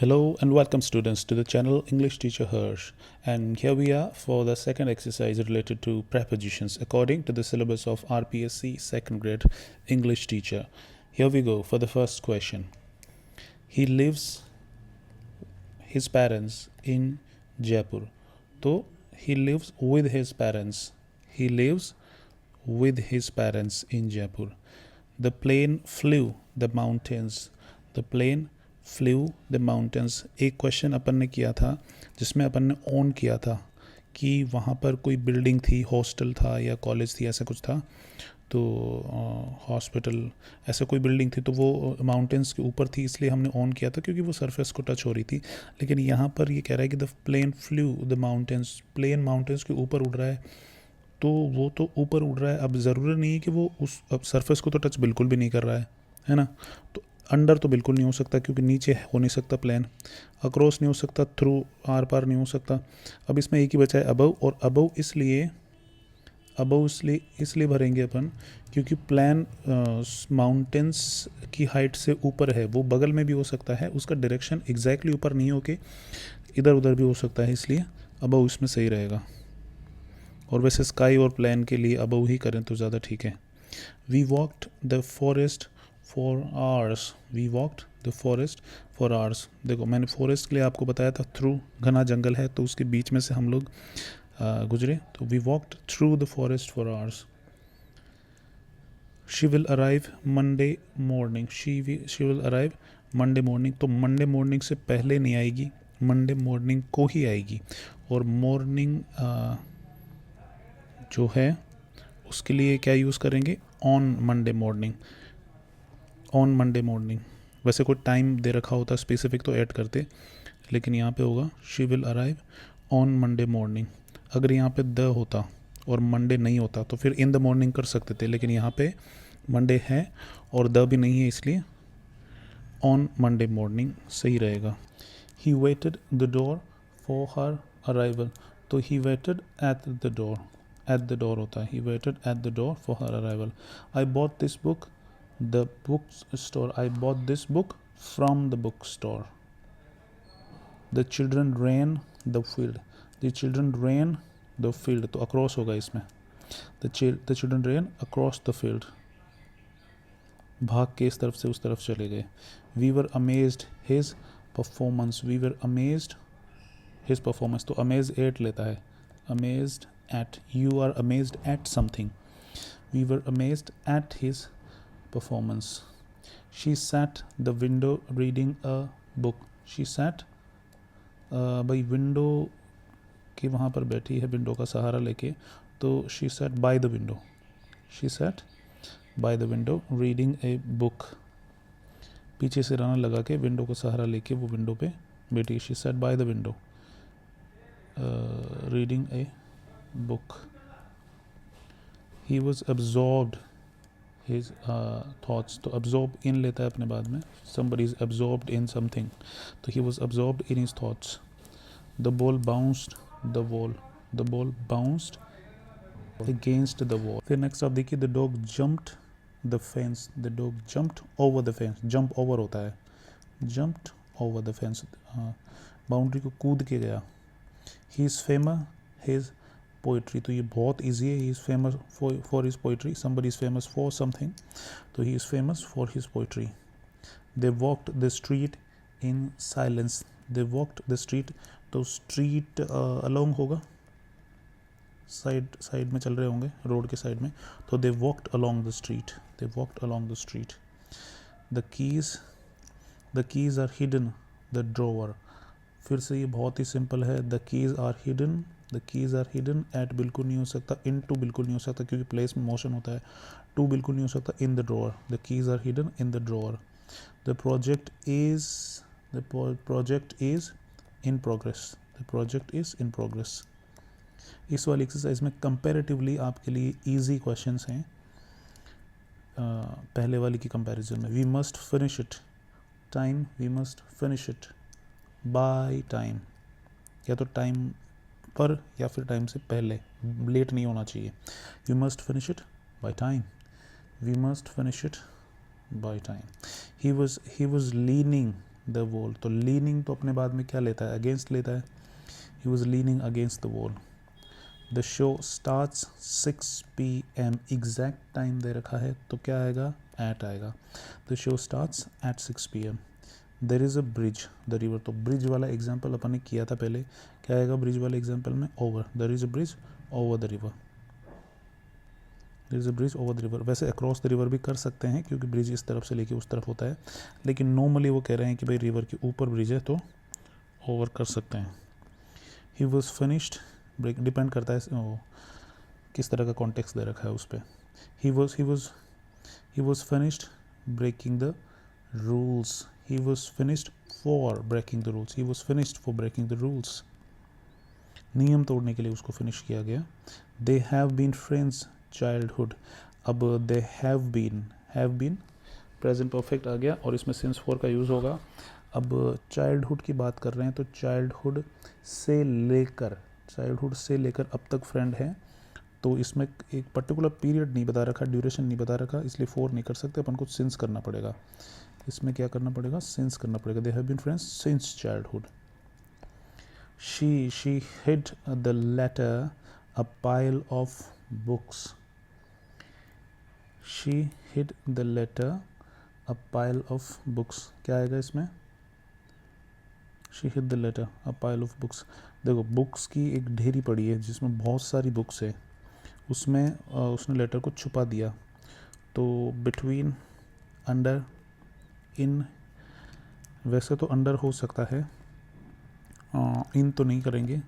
Hello and welcome students to the channel English Teacher Hirsch, and here we are for the second exercise related to prepositions according to the syllabus of RPSC second grade English teacher. Here we go for the first question. He lives his parents in Jaipur. So he lives with his parents. He lives with his parents in Jaipur. The plane flew the mountains. The plane flu the mountains. एक question अपन ने किया था जिसमें अपन ने on किया था कि वहाँ पर कोई बिल्डिंग थी, हॉस्टल था या कॉलेज थी, ऐसा कुछ था, तो हॉस्पिटल, ऐसा कोई बिल्डिंग थी, तो वो माउंटेन्स के ऊपर थी, इसलिए हमने ऑन किया था क्योंकि वो सरफेस को टच हो रही थी. लेकिन यहाँ पर ये कह रहा है कि the plane flew the mountains. Plane mountains के ऊपर उड़ रहा है, तो वो तो ऊपर उड़ रहा है. अब ज़रूरी नहीं है कि वो उस अब सरफेस को तो टच बिल्कुल भी नहीं कर रहा है ना. तो अंडर तो बिल्कुल नहीं हो सकता क्योंकि नीचे हो नहीं सकता प्लेन. अक्रॉस नहीं हो सकता, थ्रू आर पार नहीं हो सकता. अब इसमें एक ही बचा है अबव, और अबव इसलिए भरेंगे अपन क्योंकि प्लेन माउंटेन्स की हाइट से ऊपर है. वो बगल में भी हो सकता है, उसका डायरेक्शन एग्जैक्टली ऊपर नहीं होके इधर उधर भी हो सकता है, इसलिए अबव इसमें सही रहेगा. और वैसे स्काई और प्लेन के लिए अबव ही करें तो ज़्यादा ठीक है. We walked the forest for hours. We walked the forest for hours. देखो, मैंने फॉरेस्ट के लिए आपको बताया था थ्रू, घना जंगल है तो उसके बीच में से हम लोग गुजरे, तो we walked through the forest for hours. She will arrive Monday morning. She will arrive Monday morning. तो मंडे मॉर्निंग से पहले नहीं आएगी, मंडे मॉर्निंग को ही आएगी. और मॉर्निंग जो है उसके लिए क्या यूज़ करेंगे? On Monday morning. On Monday morning. वैसे कोई टाइम दे रखा होता स्पेसिफिक तो ऐड करते, लेकिन यहाँ पे होगा she will arrive on Monday morning. अगर यहाँ पे द होता और मंडे नहीं होता तो फिर इन द मॉर्निंग कर सकते थे, लेकिन यहाँ पे मंडे है और द भी नहीं है, इसलिए ऑन मंडे मॉर्निंग सही रहेगा. He waited the door for her arrival. तो he waited at the door. At the door होता है, he waited at the door for her arrival. I bought this book the bookstore. I bought this book from the bookstore. The children ran the field. The children ran the field. तो across होगा इसमें. The children ran across the field. भाग के इस तरफ से उस तरफ चले गए. We were amazed his performance. We were amazed his performance. तो amazed at लेता है. Amazed at. You are amazed at something. We were amazed at his performance. She sat the window reading a book. She sat भाई window के वहाँ पर बैठी है, window का सहारा लेके, तो she sat by the window. She sat by the window reading a book. पीछे से राना लगा के विंडो का सहारा लेके वो विंडो पे बैठी. She sat by the window reading a book. He was absorbed his thoughts. तो absorb in लेता है अपने बाद में. Somebody is absorbed in something. तो he was absorbed in his thoughts. The ball bounced the wall. The ball bounced against the wall. फिर next आप देखिए, the dog jumped the fence. The dog jumped over the fence. Jump over होता है. Jumped over the fence. Boundary को कूद के गया. He is famous his poetry. तो ये बहुत ईजी है. He is famous for his poetry. Somebody is famous for something, तो he is famous for his poetry. They walked the street in silence. They walked the street. तो street along होगा, side में चल रहे होंगे, road के side में, तो they walked along the street. They walked along the street. The keys are hidden the drawer. फिर से ये बहुत ही सिंपल है. The keys are hidden. The keys are hidden. At बिल्कुल नहीं हो सकता. इन टू बिल्कुल नहीं हो सकता क्योंकि प्लेस में मोशन होता है. टू बिल्कुल नहीं हो सकता. In the drawer. The keys are hidden in the drawer. The project is in progress. The project is in progress. इस वाली एक्सरसाइज में कंपैरेटिवली आपके लिए ईजी क्वेश्चंस हैं पहले वाली की कंपैरिजन में. We must finish it. Time. We must finish it by time. या तो टाइम पर या फिर टाइम से पहले, लेट नहीं होना चाहिए. We must finish it by time. We must finish it by time. He was leaning the wall, तो लीनिंग तो अपने बाद में क्या लेता है, अगेंस्ट लेता है, he was leaning against the wall. The show starts 6 PM, exact time दे रखा है तो क्या आएगा, एट आएगा। The show starts at 6 PM। There is a bridge the river, तो ब्रिज वाला एग्जाम्पल अपन ने किया था पहले, क्या आएगा ब्रिज वाले एग्जाम्पल में, over, there is a bridge over the river, there is a bridge over the river. वैसे अक्रॉस द रिवर भी कर सकते हैं क्योंकि ब्रिज इस तरफ से लेके उस तरफ होता है, लेकिन नॉर्मली वो कह रहे हैं कि भाई रिवर के ऊपर ब्रिज है तो ओवर कर सकते हैं। He was finished, break depend करता है किस तरह का कॉन्टेक्स्ट दे रखा है उस पर। He was finished breaking the rules, he was finished for breaking the rules, he was finished for breaking the rules, नियम तोड़ने के लिए उसको फिनिश किया गया। they have been friends childhood, अब they have been present perfect आ गया और इसमें since for का यूज़ होगा। अब चाइल्डहुड की बात कर रहे हैं तो चाइल्डहुड से लेकर अब तक फ्रेंड है, तो इसमें एक पर्टिकुलर पीरियड नहीं बता रखा, ड्यूरेशन नहीं बता रखा, इसलिए फोर नहीं कर सकते, अपन को सिंस करना पड़ेगा। इसमें क्या करना पड़ेगा, सिंस करना पड़ेगा। They have been friends since childhood. She hid the letter a pile of books, she hid the letter a pile of books, क्या आएगा इसमें, she hid the letter a pile of books. देखो books की एक ढेरी पड़ी है जिसमें बहुत सारी बुक्स है, उसमें उसने लेटर को छुपा दिया, तो बिटवीन, अंडर, इन, वैसे तो अंडर हो सकता है, इन तो नहीं करेंगे,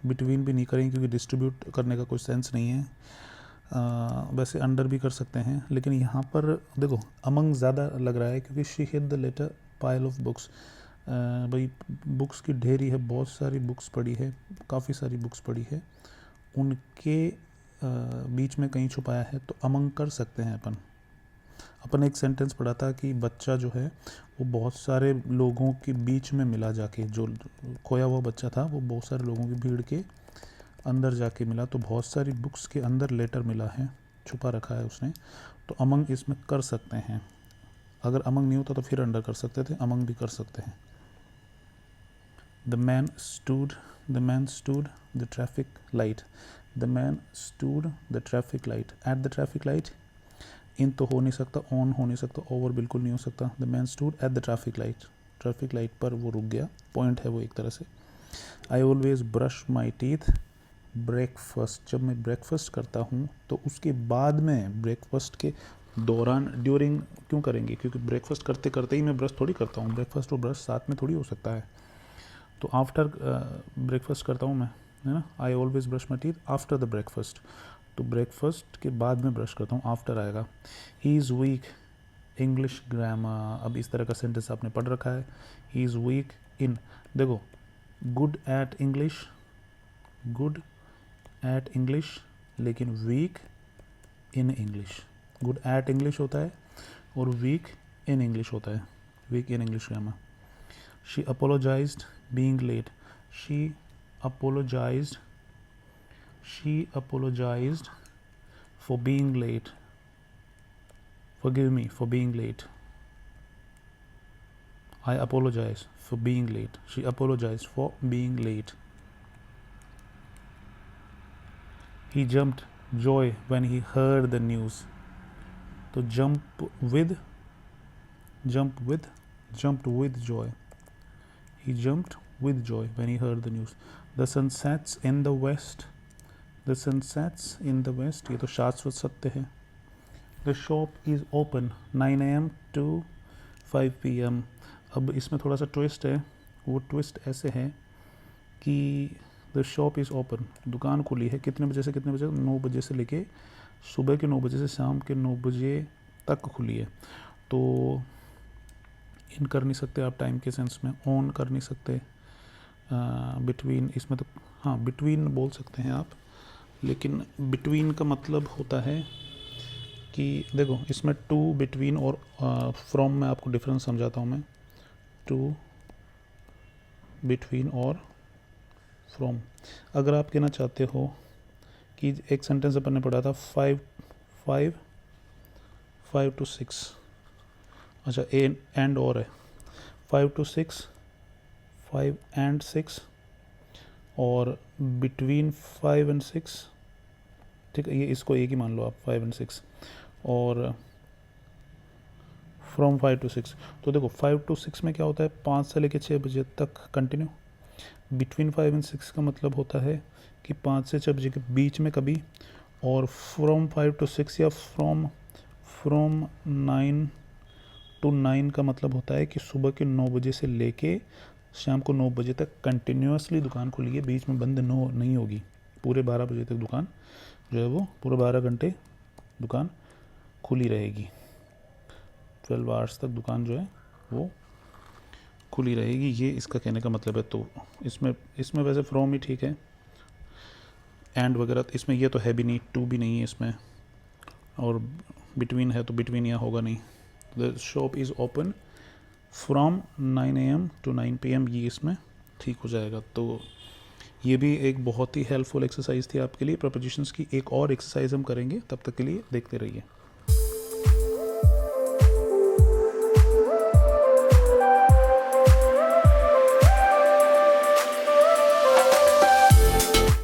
बिटवीन भी नहीं करेंगे क्योंकि डिस्ट्रीब्यूट करने का कोई सेंस नहीं है। वैसे अंडर भी कर सकते हैं, लेकिन यहाँ पर देखो अमंग ज़्यादा लग रहा है क्योंकि she hid the letter pile of books, भाई बुक्स की ढेरी है, बहुत सारी बुक्स पड़ी है, काफ़ी सारी बुक्स पड़ी है, उनके बीच में कहीं छुपाया है, तो अमंग कर सकते हैं अपन एक सेंटेंस पढ़ा था कि बच्चा जो है वो बहुत सारे लोगों के बीच में मिला जाके, जो खोया हुआ बच्चा था वो बहुत सारे लोगों की भीड़ के अंदर जाके मिला, तो बहुत सारी बुक्स के अंदर लेटर मिला है, छुपा रखा है उसने, तो अमंग इसमें कर सकते हैं। अगर अमंग नहीं होता तो फिर अंडर कर सकते थे, अमंग भी कर सकते हैं। The man stood the traffic light, the man stood the traffic light at the traffic light, in तो हो नहीं सकता, ऑन हो नहीं सकता, ओवर बिल्कुल नहीं हो सकता। The man stood at the traffic light पर वो रुक गया, पॉइंट है वो एक तरह से। I always brush my teeth breakfast, जब मैं ब्रेकफास्ट करता हूँ तो उसके बाद में, ब्रेकफास्ट के दौरान, ड्यूरिंग क्यों करेंगे, क्योंकि ब्रेकफास्ट करते करते ही मैं ब्रश थोड़ी करता हूँ, ब्रेकफास्ट और ब्रश साथ में थोड़ी हो सकता है, तो आफ्टर ब्रेकफास्ट करता हूँ मैं, है ना। I always brush my teeth after the breakfast, तो ब्रेकफास्ट के बाद में ब्रश करता हूँ, आफ्टर आएगा। He is week English grammar, अब इस तरह का सेंटेंस आपने पढ़ रखा है, ही इज़ वीक इन, देखो गुड एट इंग्लिश लेकिन weak in English, good at English होता है और वीक इन इंग्लिश होता है, weak in English grammar. She apologised being late, she apologized for being late, forgive me for being late, I apologize for being late, she apologized for being late। he jumped joy when he heard the news, तो jumped with joy, he jumped with joy when he heard the news। the sun sets in the west, ये तो शाश्वत सत्य है। the shop is open 9 AM to 5 PM, अब इसमें थोड़ा सा ट्विस्ट है, वो ट्विस्ट ऐसे है कि द शॉप इज़ ओपन, दुकान खुली है, कितने बजे से कितने बजे, 9 बजे से लेके सुबह के 9 बजे से शाम के 9 बजे तक खुली है, तो इन कर नहीं सकते आप टाइम के सेंस में, ऑन कर नहीं सकते, बिटवीन, इसमें तो हाँ बिटवीन बोल सकते हैं आप, लेकिन बिटवीन का मतलब होता है कि देखो इसमें टू, बिटवीन और फ्रॉम में आपको डिफरेंस समझाता हूँ मैं, टू, बिटवीन और फ्रॉम। अगर आप कहना चाहते हो कि एक सेंटेंस अपन ने पढ़ा था 5 to 6, अच्छा एंड और है, 5 to 6, 5 and 6 और between 5 and 6, ठीक है, ये इसको एक ही मान लो आप, 5 and 6 और फ्रॉम 5 to 6। तो देखो 5 to 6 में क्या होता है, 5 से लेकर 6 बजे तक कंटिन्यू। बिटवीन 5 and 6 का मतलब होता है कि 5 से 6 बजे के बीच में कभी, और फ्रॉम 5 to 6 या फ्रॉम 9 to 9 का मतलब होता है कि सुबह के 9 बजे से लेके शाम को 9 बजे तक कंटिन्यूसली दुकान खुली है, बीच में बंद नहीं होगी। पूरे 12 बजे तक दुकान जो है वो पूरे 12 घंटे दुकान खुली रहेगी। 12 आवर्स तक दुकान जो है वो खुली रहेगी, ये इसका कहने का मतलब है। तो इसमें वैसे फ्रॉम ही ठीक है, एंड वगैरह इसमें ये तो है भी नहीं, टू भी नहीं है इसमें, और बिटवीन है तो बिटवीन यहाँ होगा नहीं। The shop is open from 9 AM to 9 PM, ये इसमें ठीक हो जाएगा। तो ये भी एक बहुत ही हेल्पफुल एक्सरसाइज थी आपके लिए। प्रपोजिशंस की एक और एक्सरसाइज हम करेंगे, तब तक के लिए देखते रहिए।